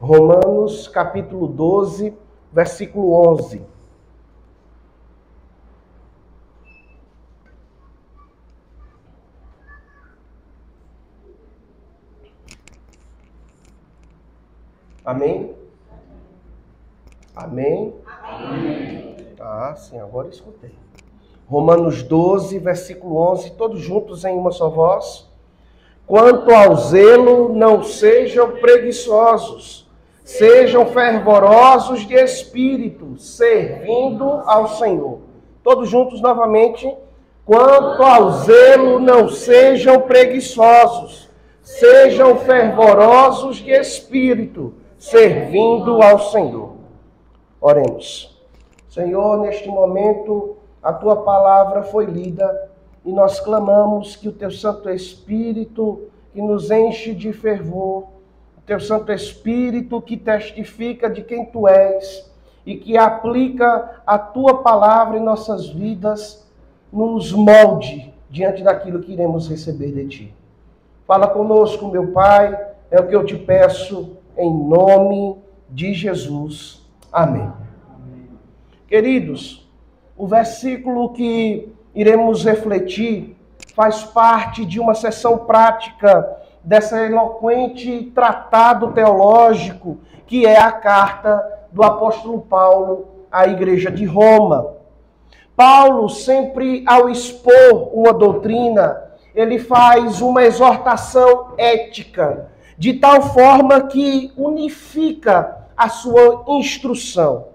Romanos capítulo 12, versículo 11. Amém? Amém? Amém. Ah, sim, agora escutei. Romanos 12, versículo 11, todos juntos em uma só voz. Quanto ao zelo, não sejam preguiçosos, sejam fervorosos de espírito, servindo ao Senhor. Todos juntos novamente. Quanto ao zelo, não sejam preguiçosos, sejam fervorosos de espírito, servindo ao Senhor. Oremos. Senhor, neste momento, a Tua palavra foi lida e nós clamamos que o Teu Santo Espírito, que nos enche de fervor, o Teu Santo Espírito que testifica de quem Tu és e que aplica a Tua palavra em nossas vidas, nos molde diante daquilo que iremos receber de Ti. Fala conosco, meu Pai, é o que eu te peço em nome de Jesus. Amém. Queridos, o versículo que iremos refletir faz parte de uma sessão prática dessa eloquente tratado teológico que é a carta do apóstolo Paulo à igreja de Roma. Paulo, sempre ao expor uma doutrina, ele faz uma exortação ética, de tal forma que unifica a sua instrução.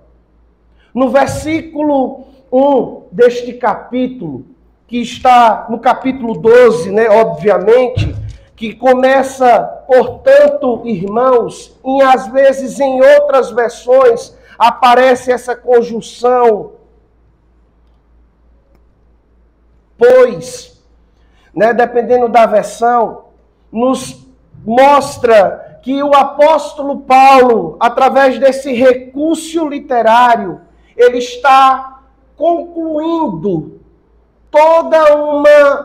No versículo 1 deste capítulo, que está no capítulo 12, obviamente, que começa, portanto, irmãos, e às vezes em outras versões aparece essa conjunção, pois, dependendo da versão, nos mostra que o apóstolo Paulo, através desse recurso literário, ele está concluindo toda uma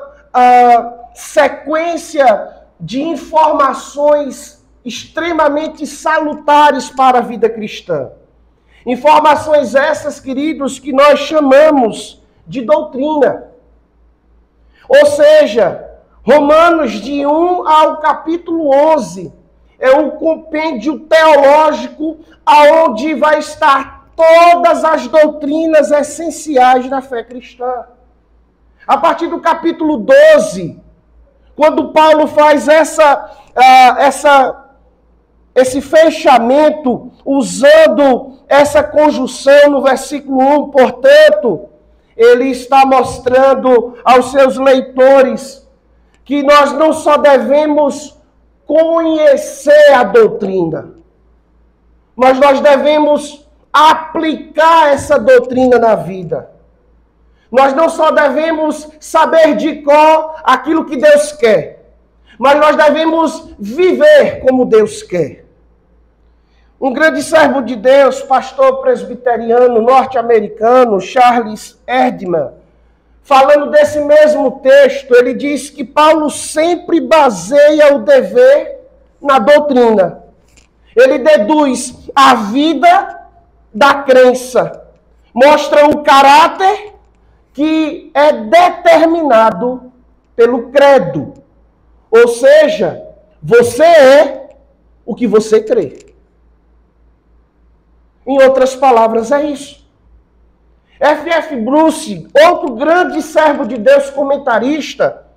sequência de informações extremamente salutares para a vida cristã. Informações essas, queridos, que nós chamamos de doutrina. Ou seja, Romanos de 1 ao capítulo 11 é um compêndio teológico aonde vai estar todas as doutrinas essenciais da fé cristã. A partir do capítulo 12, quando Paulo faz esse fechamento, usando essa conjunção no versículo 1, portanto, ele está mostrando aos seus leitores que nós não só devemos conhecer a doutrina, mas nós devemos aplicar essa doutrina na vida. Nós não só devemos saber de cor aquilo que Deus quer, mas nós devemos viver como Deus quer. Um grande servo de Deus, pastor presbiteriano norte-americano, Charles Erdman, falando desse mesmo texto, ele diz que Paulo sempre baseia o dever na doutrina. Ele deduz a vida da crença. Mostra um caráter que é determinado pelo credo. Ou seja, você é o que você crê. Em outras palavras, é isso. F.F. Bruce, outro grande servo de Deus comentarista,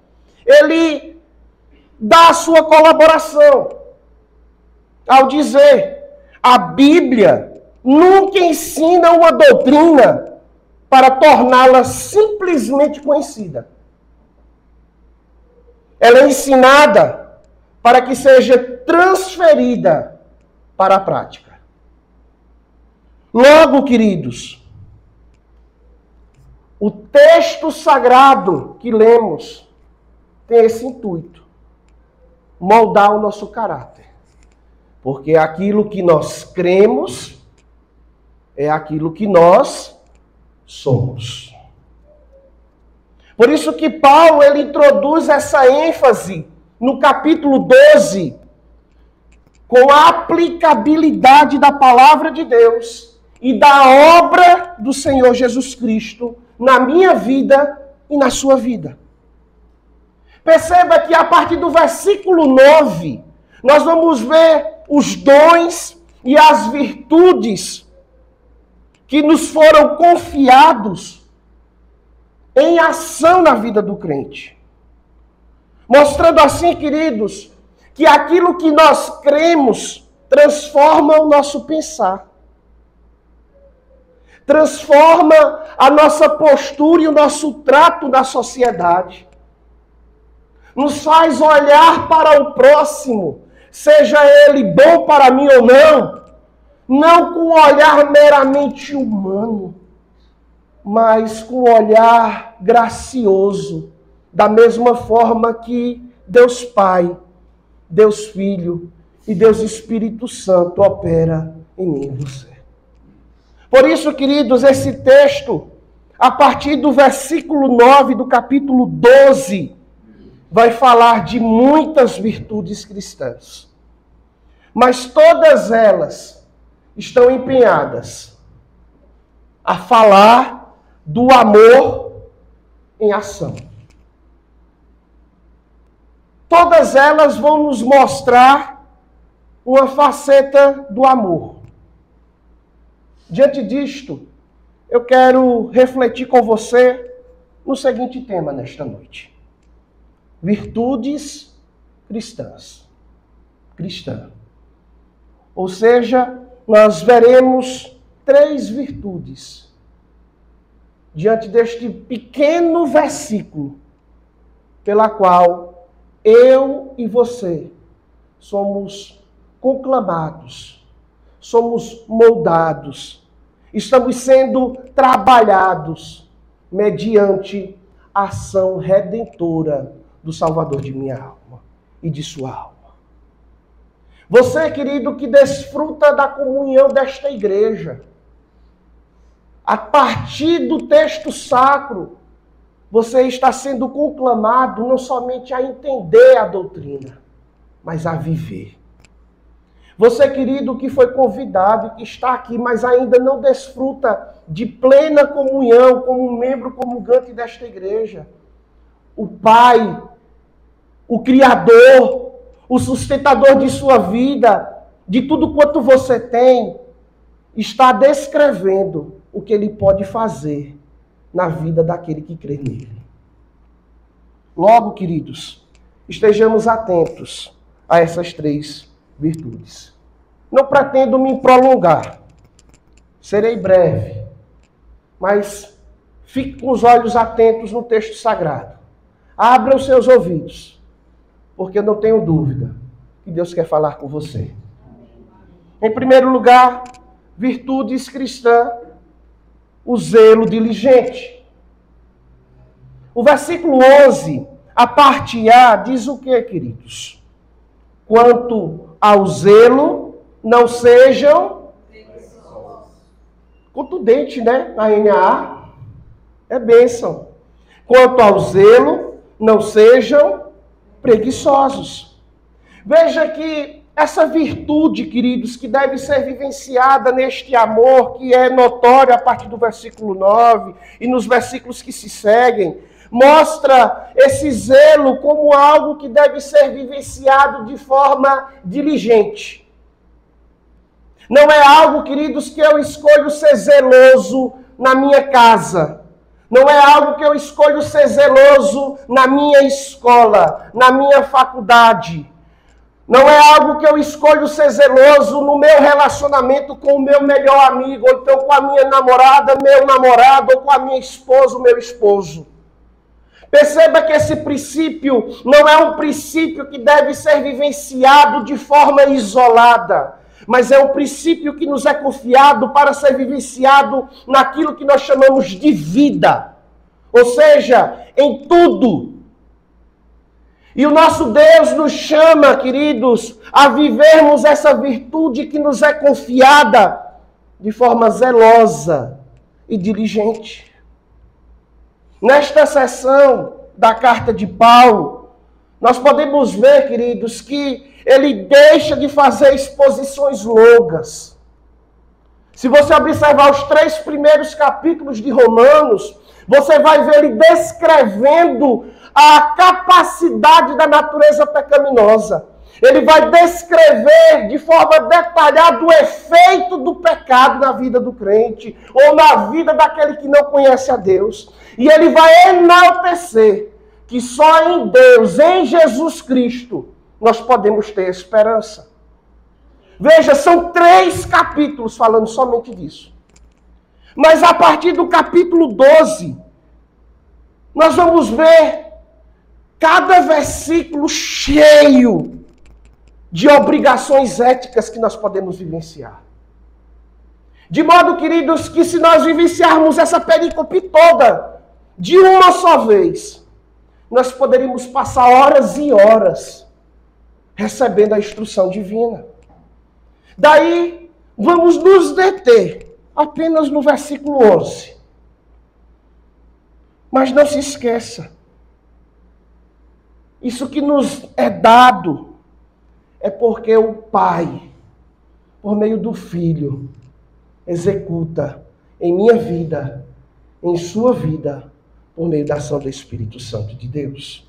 ele dá a sua colaboração ao dizer: a Bíblia nunca ensina uma doutrina para torná-la simplesmente conhecida. Ela é ensinada para que seja transferida para a prática. Logo, queridos, o texto sagrado que lemos tem esse intuito: moldar o nosso caráter. Porque aquilo que nós cremos é aquilo que nós somos. Por isso que Paulo ele introduz essa ênfase no capítulo 12, com a aplicabilidade da palavra de Deus e da obra do Senhor Jesus Cristo na minha vida e na sua vida. Perceba que a partir do versículo 9, nós vamos ver os dons e as virtudes que nos foram confiados em ação na vida do crente. Mostrando assim, queridos, que aquilo que nós cremos transforma o nosso pensar. Transforma a nossa postura e o nosso trato na sociedade. Nos faz olhar para o próximo, seja ele bom para mim ou não com um olhar meramente humano, mas com um olhar gracioso, da mesma forma que Deus Pai, Deus Filho e Deus Espírito Santo opera em mim e em você. Por isso, queridos, esse texto, a partir do versículo 9 do capítulo 12, vai falar de muitas virtudes cristãs. Mas todas elas estão empenhadas a falar do amor em ação. Todas elas vão nos mostrar uma faceta do amor. Diante disto, eu quero refletir com você no seguinte tema nesta noite: virtudes cristãs. Cristã. Ou seja, nós veremos 3 virtudes diante deste pequeno versículo, pela qual eu e você somos conclamados, somos moldados, estamos sendo trabalhados mediante a ação redentora do Salvador de minha alma e de sua alma. Você, querido, que desfruta da comunhão desta igreja, a partir do texto sacro, você está sendo conclamado não somente a entender a doutrina, mas a viver. Você, querido, que foi convidado e que está aqui, mas ainda não desfruta de plena comunhão como membro comungante desta igreja. O Pai, o Criador, o sustentador de sua vida, de tudo quanto você tem, está descrevendo o que ele pode fazer na vida daquele que crê nele. Logo, queridos, estejamos atentos a essas 3 virtudes. Não pretendo me prolongar, serei breve, mas fique com os olhos atentos no texto sagrado. Abra os seus ouvidos, porque eu não tenho dúvida que Deus quer falar com você. Em primeiro lugar, virtudes cristãs, o zelo diligente. O versículo 11, a parte A, diz o que, queridos? Quanto ao zelo, não sejam contundente, né? A NAA é bênção. Quanto ao zelo, não sejam preguiçosos. Veja que essa virtude, queridos, que deve ser vivenciada neste amor, que é notório a partir do versículo 9 e nos versículos que se seguem, mostra esse zelo como algo que deve ser vivenciado de forma diligente. Não é algo, queridos, que eu escolho ser zeloso na minha casa. Não é algo que eu escolho ser zeloso na minha escola, na minha faculdade. Não é algo que eu escolho ser zeloso no meu relacionamento com o meu melhor amigo, ou então com a minha namorada, meu namorado, ou com a minha esposa, o meu esposo. Perceba que esse princípio não é um princípio que deve ser vivenciado de forma isolada, mas é um princípio que nos é confiado para ser vivenciado naquilo que nós chamamos de vida. Ou seja, em tudo. E o nosso Deus nos chama, queridos, a vivermos essa virtude que nos é confiada de forma zelosa e diligente. Nesta seção da carta de Paulo, nós podemos ver, queridos, que ele deixa de fazer exposições longas. Se você observar os 3 primeiros capítulos de Romanos, você vai ver ele descrevendo a capacidade da natureza pecaminosa. Ele vai descrever de forma detalhada o efeito do pecado na vida do crente, ou na vida daquele que não conhece a Deus. E ele vai enaltecer que só em Deus, em Jesus Cristo, nós podemos ter esperança. Veja, são 3 capítulos falando somente disso. Mas a partir do capítulo 12, nós vamos ver cada versículo cheio de obrigações éticas que nós podemos vivenciar. De modo, queridos, que se nós vivenciarmos essa perícope toda de uma só vez, nós poderíamos passar horas e horas recebendo a instrução divina. Daí, vamos nos deter apenas no versículo 11. Mas não se esqueça, isso que nos é dado é porque o Pai, por meio do Filho, executa em minha vida, em sua vida, por meio da ação do Espírito Santo de Deus.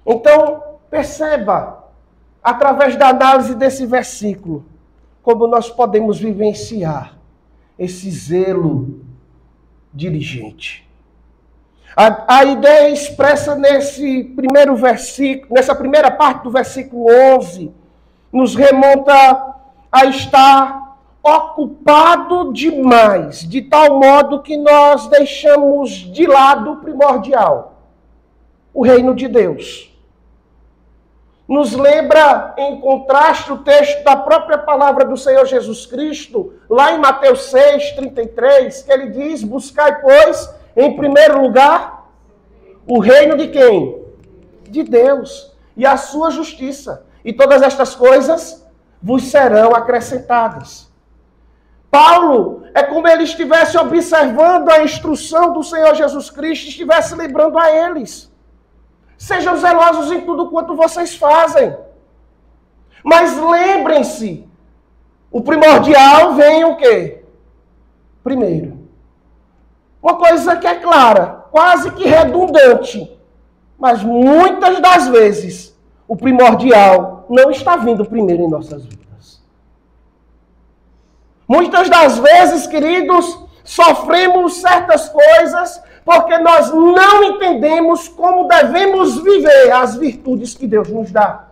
Então, perceba, através da análise desse versículo, como nós podemos vivenciar esse zelo diligente. A ideia expressa nesse primeiro versículo, nessa primeira parte do versículo 11, nos remonta a estar ocupado demais, de tal modo que nós deixamos de lado o primordial, o reino de Deus. Nos lembra, em contraste, o texto da própria palavra do Senhor Jesus Cristo, lá em Mateus 6:33, que ele diz: buscai, pois, em primeiro lugar, o reino de quem? De Deus. E a sua justiça. E todas estas coisas vos serão acrescentadas. Paulo é como ele estivesse observando a instrução do Senhor Jesus Cristo e estivesse lembrando a eles. Sejam zelosos em tudo quanto vocês fazem. Mas lembrem-se, o primordial vem o quê? Primeiro. Uma coisa que é clara, quase que redundante, mas muitas das vezes o primordial não está vindo primeiro em nossas vidas. Muitas das vezes, queridos, sofremos certas coisas porque nós não entendemos como devemos viver as virtudes que Deus nos dá.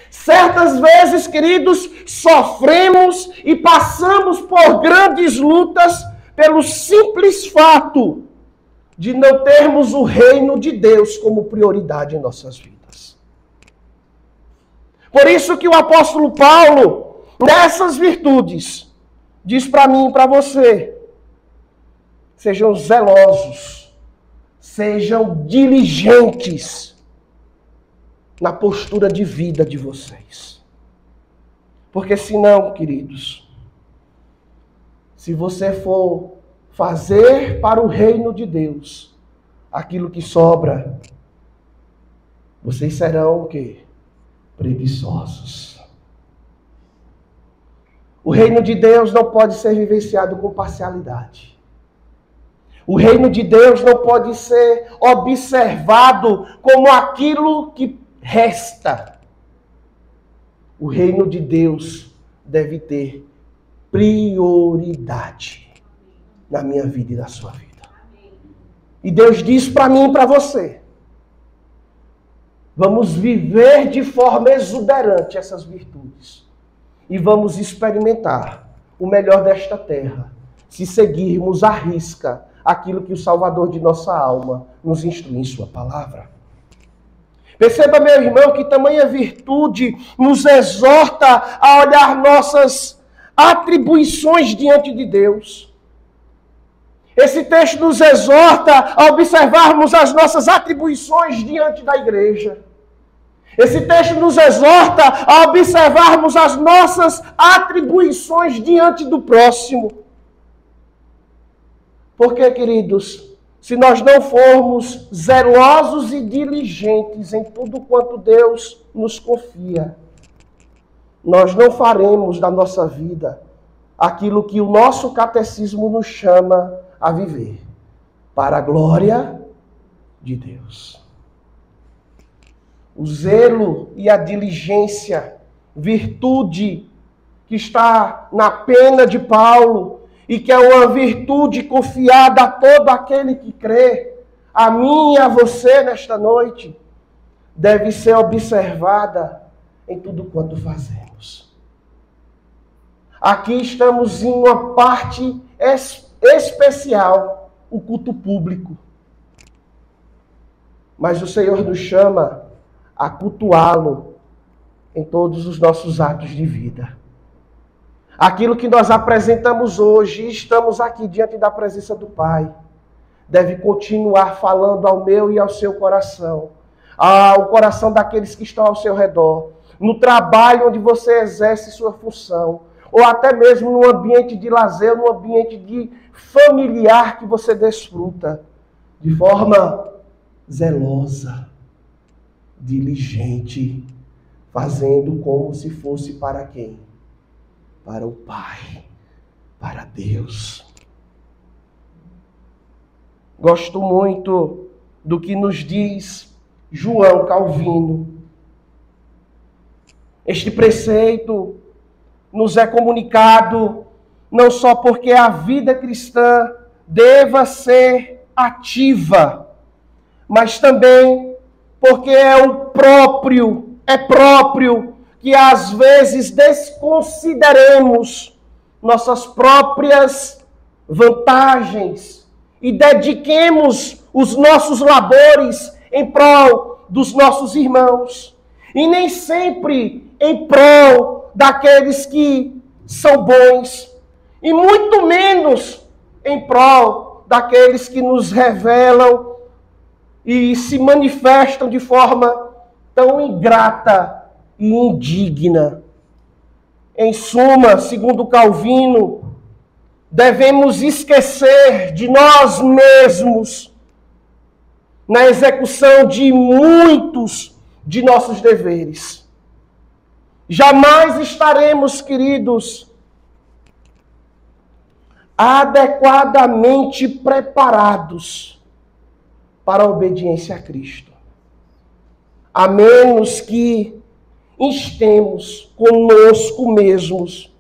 Certas vezes, queridos, sofremos e passamos por grandes lutas pelo simples fato de não termos o reino de Deus como prioridade em nossas vidas. Por isso que o apóstolo Paulo, nessas virtudes, diz para mim e para você: sejam zelosos, sejam diligentes na postura de vida de vocês. Porque senão, queridos, se você for fazer para o reino de Deus aquilo que sobra, vocês serão o quê? Preguiçosos. O reino de Deus não pode ser vivenciado com parcialidade. O reino de Deus não pode ser observado como aquilo que resta. O reino de Deus deve ter prioridade na minha vida e na sua vida. E Deus diz para mim e para você: vamos viver de forma exuberante essas virtudes. E vamos experimentar o melhor desta terra, se seguirmos à risca aquilo que o Salvador de nossa alma nos instrui em sua palavra. Perceba, meu irmão, que tamanha virtude nos exorta a olhar nossas atribuições diante de Deus. Esse texto nos exorta a observarmos as nossas atribuições diante da igreja. Esse texto nos exorta a observarmos as nossas atribuições diante do próximo. Porque, queridos, se nós não formos zelosos e diligentes em tudo quanto Deus nos confia, nós não faremos da nossa vida aquilo que o nosso catecismo nos chama a viver, para a glória de Deus. O zelo e a diligência, virtude que está na pena de Paulo e que é uma virtude confiada a todo aquele que crê, a mim e a você nesta noite, deve ser observada em tudo quanto fazemos. Aqui estamos em uma parte especial, o culto público. Mas o Senhor nos chama a cultuá-lo em todos os nossos atos de vida. Aquilo que nós apresentamos hoje, estamos aqui diante da presença do Pai, deve continuar falando ao meu e ao seu coração, ao coração daqueles que estão ao seu redor, no trabalho onde você exerce sua função, ou até mesmo no ambiente de lazer, no ambiente de familiar que você desfruta, de forma zelosa, diligente, fazendo como se fosse para quem? Para o Pai, para Deus. Gosto muito do que nos diz João Calvino. Este preceito nos é comunicado não só porque a vida cristã deva ser ativa, mas também porque é próprio que às vezes desconsideremos nossas próprias vantagens e dediquemos os nossos labores em prol dos nossos irmãos. E nem sempre em prol daqueles que são bons, e muito menos em prol daqueles que nos revelam e se manifestam de forma tão ingrata e indigna. Em suma, segundo Calvino, devemos esquecer de nós mesmos na execução de muitos de nossos deveres. Jamais estaremos, queridos, adequadamente preparados para a obediência a Cristo, a menos que instemos conosco mesmos,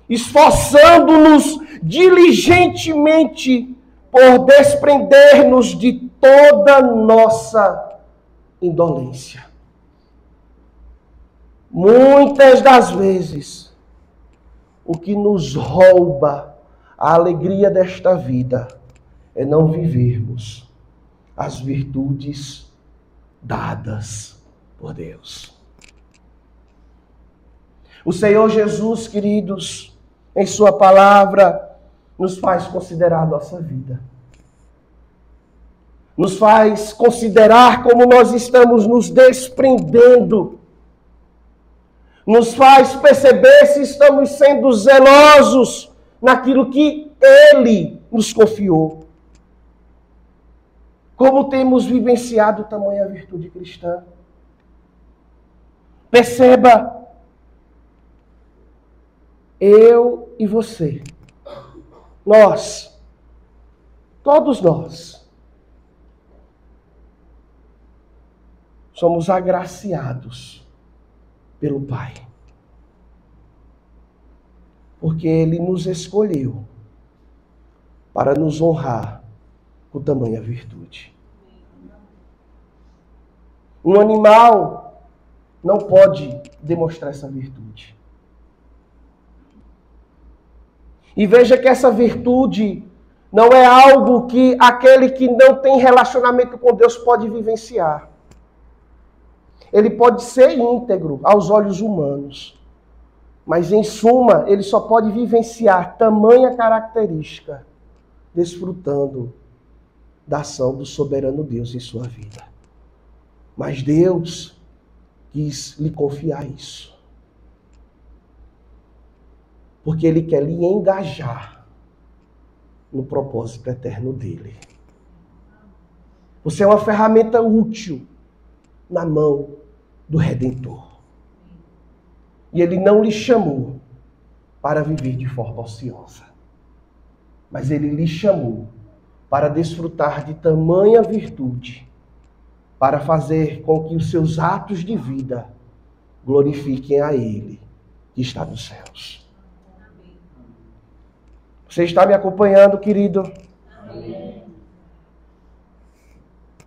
esforçando-nos diligentemente por desprender-nos de toda nossa indolência. Muitas das vezes, o que nos rouba a alegria desta vida é não vivermos as virtudes dadas por Deus. O Senhor Jesus, queridos, em sua palavra, nos faz considerar a nossa vida. Nos faz considerar como nós estamos nos desprendendo. Nos faz perceber se estamos sendo zelosos naquilo que Ele nos confiou. Como temos vivenciado tamanha virtude cristã? Perceba, eu e você, nós, todos nós, somos agraciados pelo Pai. Porque Ele nos escolheu para nos honrar com tamanha virtude. Um animal não pode demonstrar essa virtude. E veja que essa virtude não é algo que aquele que não tem relacionamento com Deus pode vivenciar. Ele pode ser íntegro aos olhos humanos, mas em suma, ele só pode vivenciar tamanha característica desfrutando da ação do soberano Deus em sua vida. Mas Deus quis lhe confiar isso, porque Ele quer lhe engajar no propósito eterno dele. Você é uma ferramenta útil na mão do Redentor. E Ele não lhe chamou para viver de forma ociosa. Mas Ele lhe chamou para desfrutar de tamanha virtude, para fazer com que os seus atos de vida glorifiquem a Ele, que está nos céus. Você está me acompanhando, querido? Amém.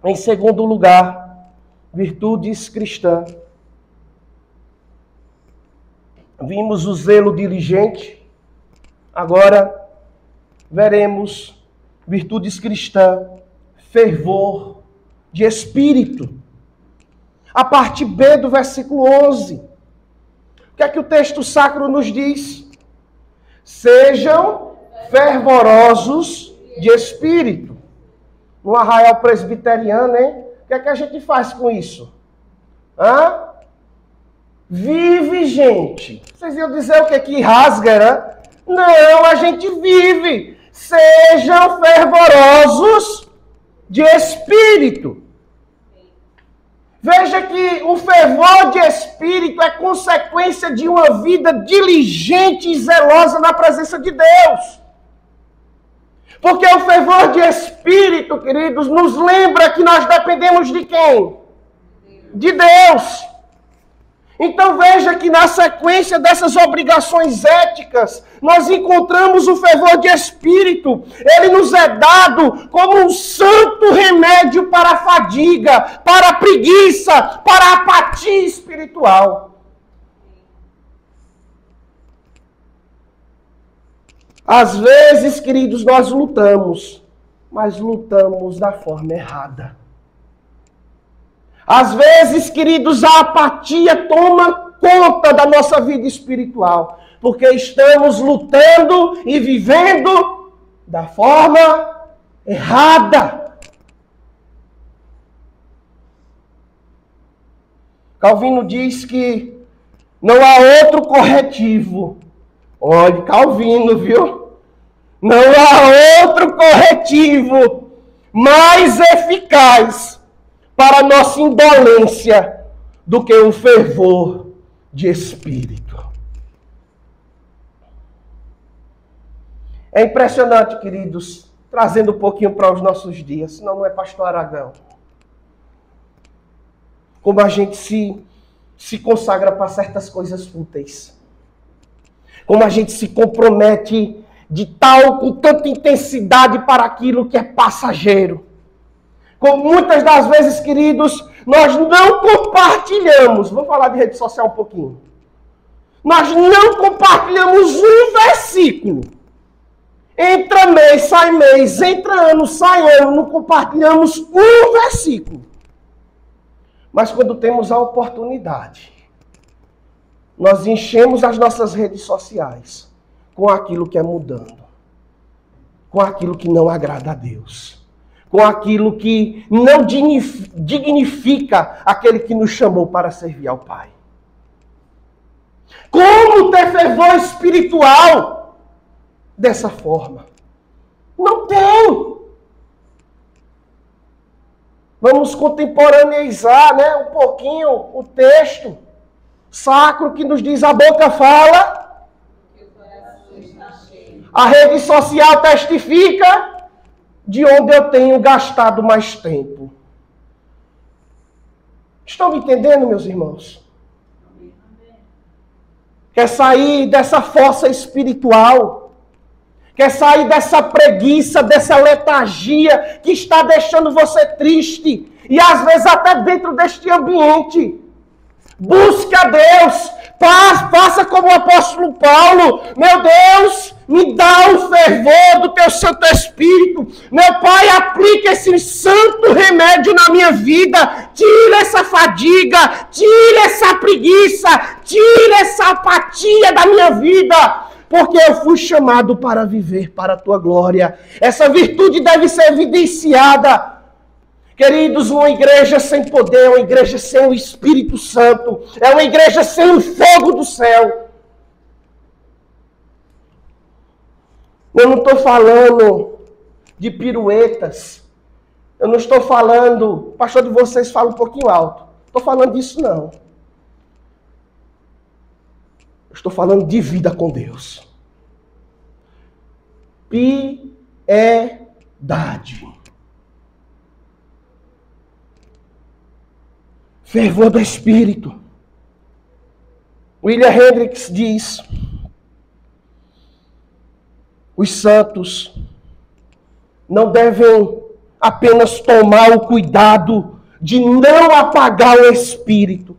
Em segundo lugar, virtudes cristãs. Vimos o zelo diligente, agora veremos virtudes cristãs, fervor de espírito. A parte B do versículo 11. O que é que o texto sacro nos diz? Sejam fervorosos de espírito. No arraial presbiteriano, hein? O que é que a gente faz com isso? Vive, gente. Vocês iam dizer o que? Que rasga, né? Não, a gente vive. Sejam fervorosos de espírito. Veja que o fervor de espírito é consequência de uma vida diligente e zelosa na presença de Deus. Porque o fervor de espírito, queridos, nos lembra que nós dependemos de quem? De Deus. Então veja que na sequência dessas obrigações éticas, nós encontramos o fervor de espírito. Ele nos é dado como um santo remédio para a fadiga, para a preguiça, para a apatia espiritual. Às vezes, queridos, nós lutamos, mas lutamos da forma errada. Às vezes, queridos, a apatia toma conta da nossa vida espiritual, porque estamos lutando e vivendo da forma errada. Calvino diz que não há outro corretivo. Olha, Calvino, viu? Não há outro corretivo mais eficaz para a nossa indolência do que o fervor de espírito. É impressionante, queridos, trazendo um pouquinho para os nossos dias, senão não é pastor Aragão. Como a gente se consagra para certas coisas fúteis. Como a gente se compromete com tanta intensidade para aquilo que é passageiro. Como muitas das vezes, queridos, nós não compartilhamos. Vou falar de rede social um pouquinho. Nós não compartilhamos um versículo. Entra mês, entra ano, sai ano, não compartilhamos um versículo. Mas quando temos a oportunidade, nós enchemos as nossas redes sociais com aquilo que é mudando, com aquilo que não agrada a Deus, com aquilo que não dignifica aquele que nos chamou para servir ao Pai. Como ter fervor espiritual dessa forma? Não tem. Vamos contemporaneizar, né, um pouquinho o texto sacro que nos diz: a boca fala, a rede social testifica, de onde eu tenho gastado mais tempo. Estão me entendendo, meus irmãos? Quer sair dessa fossa espiritual? Quer sair dessa preguiça, dessa letargia que está deixando você triste? E às vezes até dentro deste ambiente. Busque a Deus. Faça como o apóstolo Paulo. Meu Deus, me dá o fervor do teu Santo Espírito. Meu Pai, aplica esse santo remédio na minha vida. Tira essa fadiga, tira essa preguiça, tira essa apatia da minha vida. Porque eu fui chamado para viver para a tua glória. Essa virtude deve ser evidenciada. Queridos, uma igreja sem poder é uma igreja sem o Espírito Santo. É uma igreja sem o fogo do céu. Eu não estou falando de piruetas. Eu não estou falando, o pastor de vocês fala um pouquinho alto. Estou falando disso não. Estou falando de vida com Deus. Piedade. Fervor do Espírito. William Hendricks diz: os santos não devem apenas tomar o cuidado de não apagar o Espírito,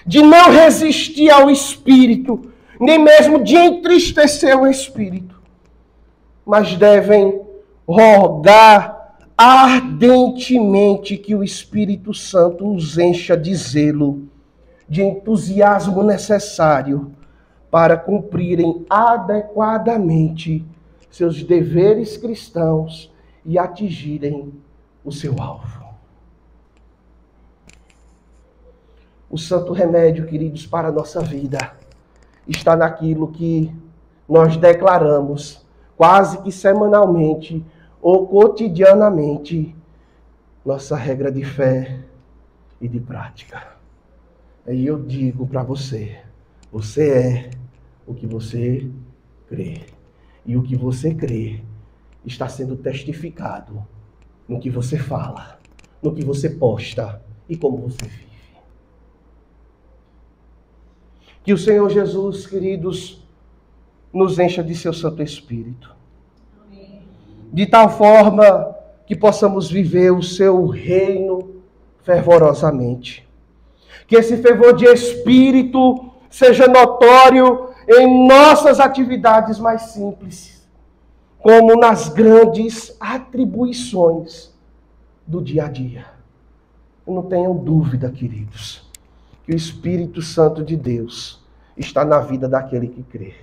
de não resistir ao Espírito, nem mesmo de entristecer o Espírito, mas devem rogar ardentemente que o Espírito Santo os encha de zelo, de entusiasmo necessário para cumprirem adequadamente seus deveres cristãos e atingirem o seu alvo. O santo remédio, queridos, para a nossa vida está naquilo que nós declaramos quase que semanalmente ou cotidianamente, nossa regra de fé e de prática. Aí eu digo para você, você é o que você crê. E o que você crê está sendo testificado no que você fala, no que você posta e como você vive. Que o Senhor Jesus, queridos, nos encha de seu Santo Espírito. Amém. De tal forma que possamos viver o seu reino fervorosamente. Que esse fervor de Espírito seja notório em nossas atividades mais simples, como nas grandes atribuições do dia a dia. Não tenham dúvida, queridos, que o Espírito Santo de Deus está na vida daquele que crê.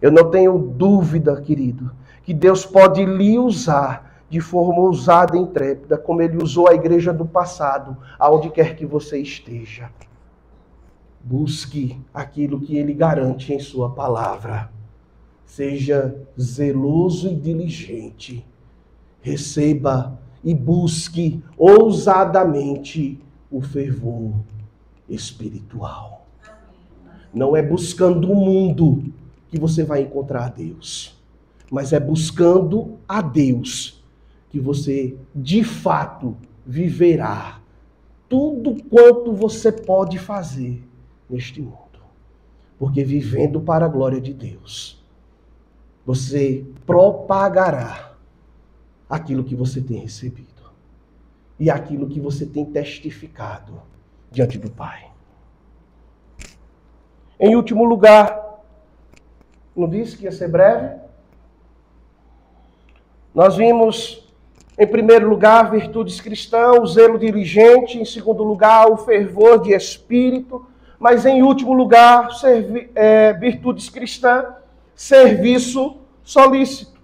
Eu não tenho dúvida, querido, que Deus pode lhe usar de forma ousada e intrépida, como Ele usou a igreja do passado, aonde quer que você esteja. Busque aquilo que Ele garante em sua palavra. Seja zeloso e diligente. Receba e busque ousadamente o fervor espiritual. Não é buscando o mundo que você vai encontrar a Deus, mas é buscando a Deus que você, de fato, viverá tudo quanto você pode fazer neste mundo. Porque vivendo para a glória de Deus, você propagará aquilo que você tem recebido e aquilo que você tem testificado diante do Pai. Em último lugar, não disse que ia ser breve? Nós vimos, em primeiro lugar, virtudes cristãs, o zelo diligente, em segundo lugar, o fervor de espírito, mas em último lugar, virtudes cristãs, serviço solícito.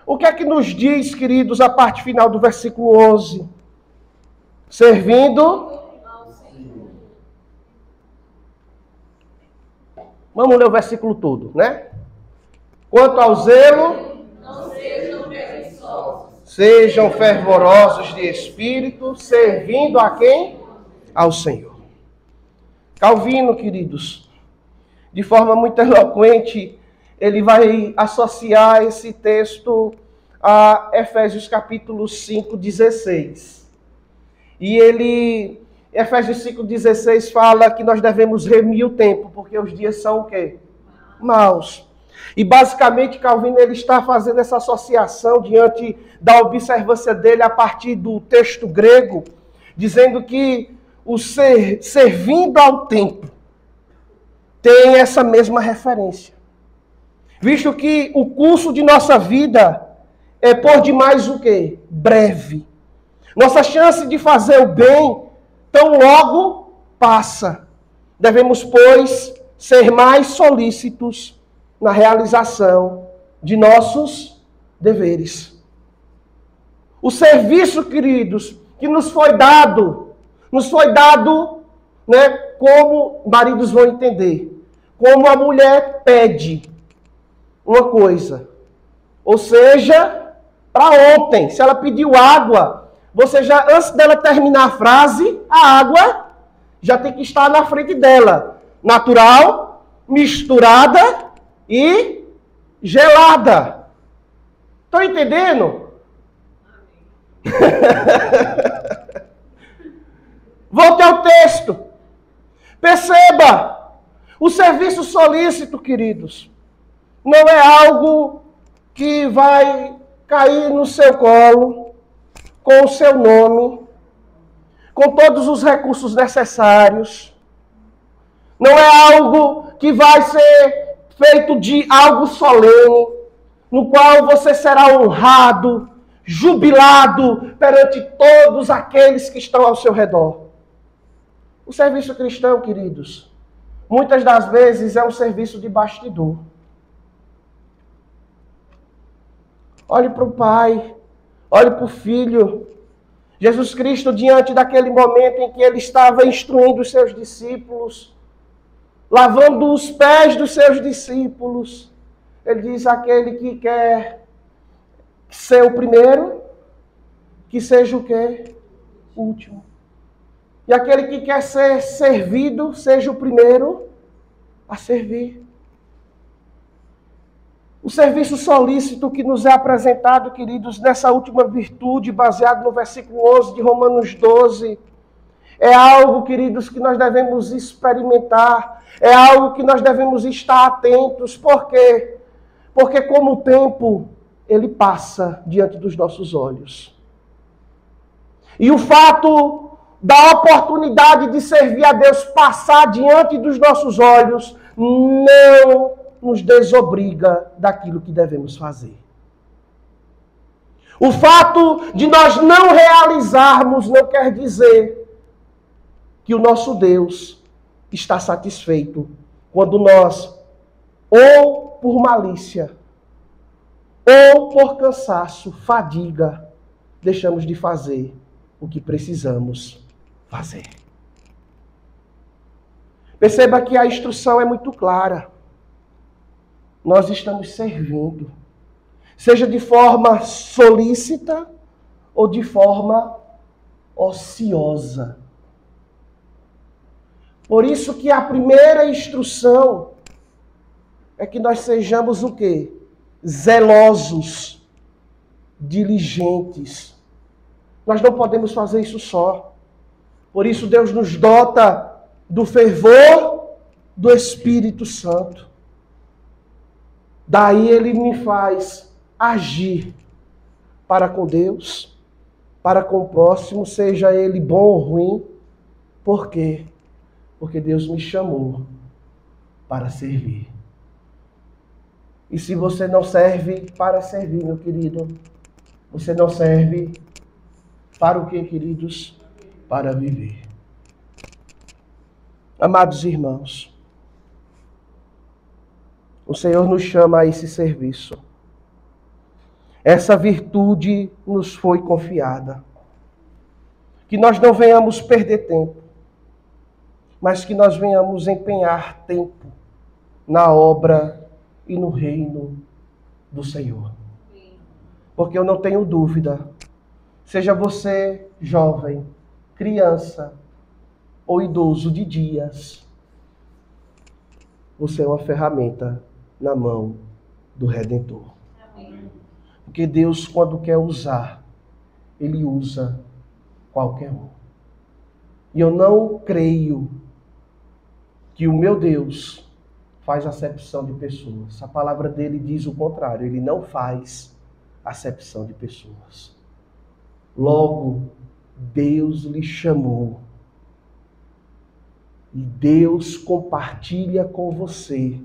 O que é que nos diz, queridos, a parte final do versículo 11? Servindo ao Senhor. Vamos ler o versículo todo, né? Quanto ao zelo, não sejam preguiçosos. Sejam fervorosos de espírito, servindo a quem? Ao Senhor. Calvino, queridos, de forma muito eloquente, ele vai associar esse texto a Efésios capítulo 5, 16. E Efésios 5, 16 fala que nós devemos remir o tempo, porque os dias são o quê? Maus. E basicamente Calvino ele está fazendo essa associação diante da observância dele a partir do texto grego, dizendo que o servindo ao tempo tem essa mesma referência. Visto que o curso de nossa vida é por demais o quê? Breve. Nossa chance de fazer o bem tão logo passa. Devemos, pois, ser mais solícitos na realização de nossos deveres. O serviço, queridos, que nos foi dado, né, como maridos vão entender, como a mulher pede uma coisa, ou seja, para ontem, se ela pediu água, você já, antes dela terminar a frase, a água já tem que estar na frente dela. Natural, misturada e gelada. Estão entendendo? Volte ao texto. Perceba, o serviço solícito, queridos, não é algo que vai cair no seu colo, com o seu nome, com todos os recursos necessários. Não é algo que vai ser feito de algo solene, no qual você será honrado, jubilado perante todos aqueles que estão ao seu redor. O serviço cristão, queridos, muitas das vezes é um serviço de bastidor. Olhe para o Pai, olhe para o Filho. Jesus Cristo, diante daquele momento em que ele estava instruindo os seus discípulos, lavando os pés dos seus discípulos, ele diz: aquele que quer ser o primeiro, que seja o quê? O último. E aquele que quer ser servido, seja o primeiro a servir. O serviço solícito que nos é apresentado, queridos, nessa última virtude, baseado no versículo 11 de Romanos 12, é algo, queridos, que nós devemos experimentar, é algo que nós devemos estar atentos. Por quê? Porque como o tempo, ele passa diante dos nossos olhos. E o fato da oportunidade de servir a Deus passar diante dos nossos olhos não nos desobriga daquilo que devemos fazer. O fato de nós não realizarmos não quer dizer que o nosso Deus está satisfeito quando nós, ou por malícia, ou por cansaço, fadiga, deixamos de fazer o que precisamos fazer. Perceba que a instrução é muito clara. Nós estamos servindo, seja de forma solícita ou de forma ociosa. Por isso que a primeira instrução é que nós sejamos o quê? Zelosos, diligentes. Nós não podemos fazer isso só. Por isso Deus nos dota do fervor do Espírito Santo. Daí ele me faz agir para com Deus, para com o próximo, seja ele bom ou ruim. Por quê? Porque Deus me chamou para servir. E se você não serve para servir, meu querido, você não serve para o quê, queridos? Para viver. Amados irmãos, o Senhor nos chama a esse serviço. Essa virtude nos foi confiada. Que nós não venhamos perder tempo, mas que nós venhamos empenhar tempo na obra e no reino do Senhor. Porque eu não tenho dúvida, seja você jovem, criança ou idoso de dias, você é uma ferramenta na mão do Redentor. Amém. Porque Deus, quando quer usar, Ele usa qualquer um. E eu não creio que o meu Deus faz acepção de pessoas. A palavra dele diz o contrário. Ele não faz acepção de pessoas. Logo, Deus lhe chamou. E Deus compartilha com você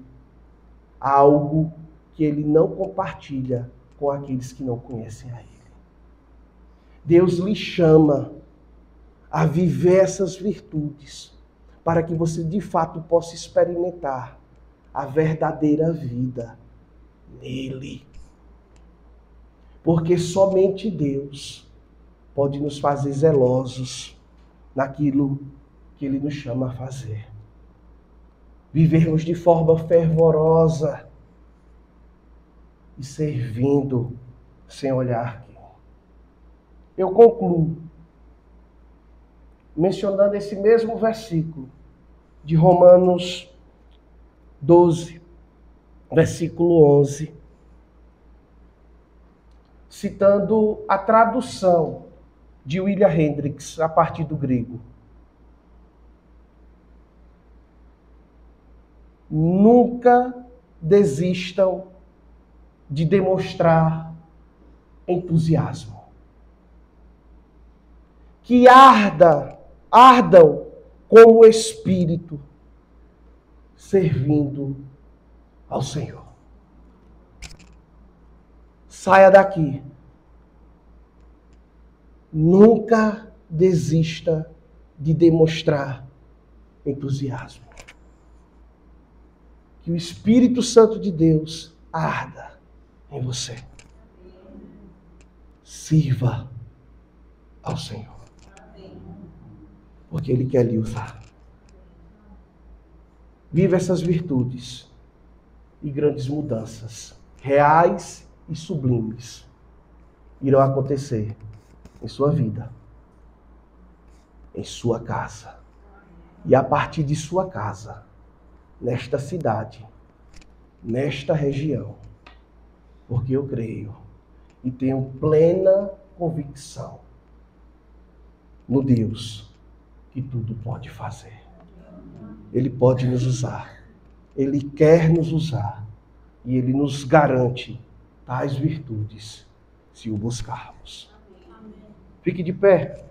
algo que ele não compartilha com aqueles que não conhecem a ele. Deus lhe chama a viver essas virtudes para que você de fato possa experimentar a verdadeira vida nele. Porque somente Deus pode nos fazer zelosos naquilo que ele nos chama a fazer. Vivermos de forma fervorosa e servindo sem olhar quem. eu concluo mencionando esse mesmo versículo de Romanos 12, versículo 11, citando a tradução de William Hendricks a partir do grego. Nunca desistam de demonstrar entusiasmo. Que ardam como o Espírito, servindo ao Senhor. Saia daqui. Nunca desista de demonstrar entusiasmo. Que o Espírito Santo de Deus arda em você. Sirva ao Senhor. Porque Ele quer lhe usar. Viva essas virtudes e grandes mudanças, reais e sublimes, irão acontecer em sua vida, em sua casa. E a partir de sua casa, nesta cidade, nesta região, porque eu creio e tenho plena convicção no Deus que tudo pode fazer. Ele pode nos usar, Ele quer nos usar e Ele nos garante tais virtudes se o buscarmos. Fique de pé,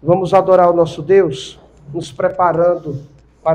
vamos adorar o nosso Deus, nos preparando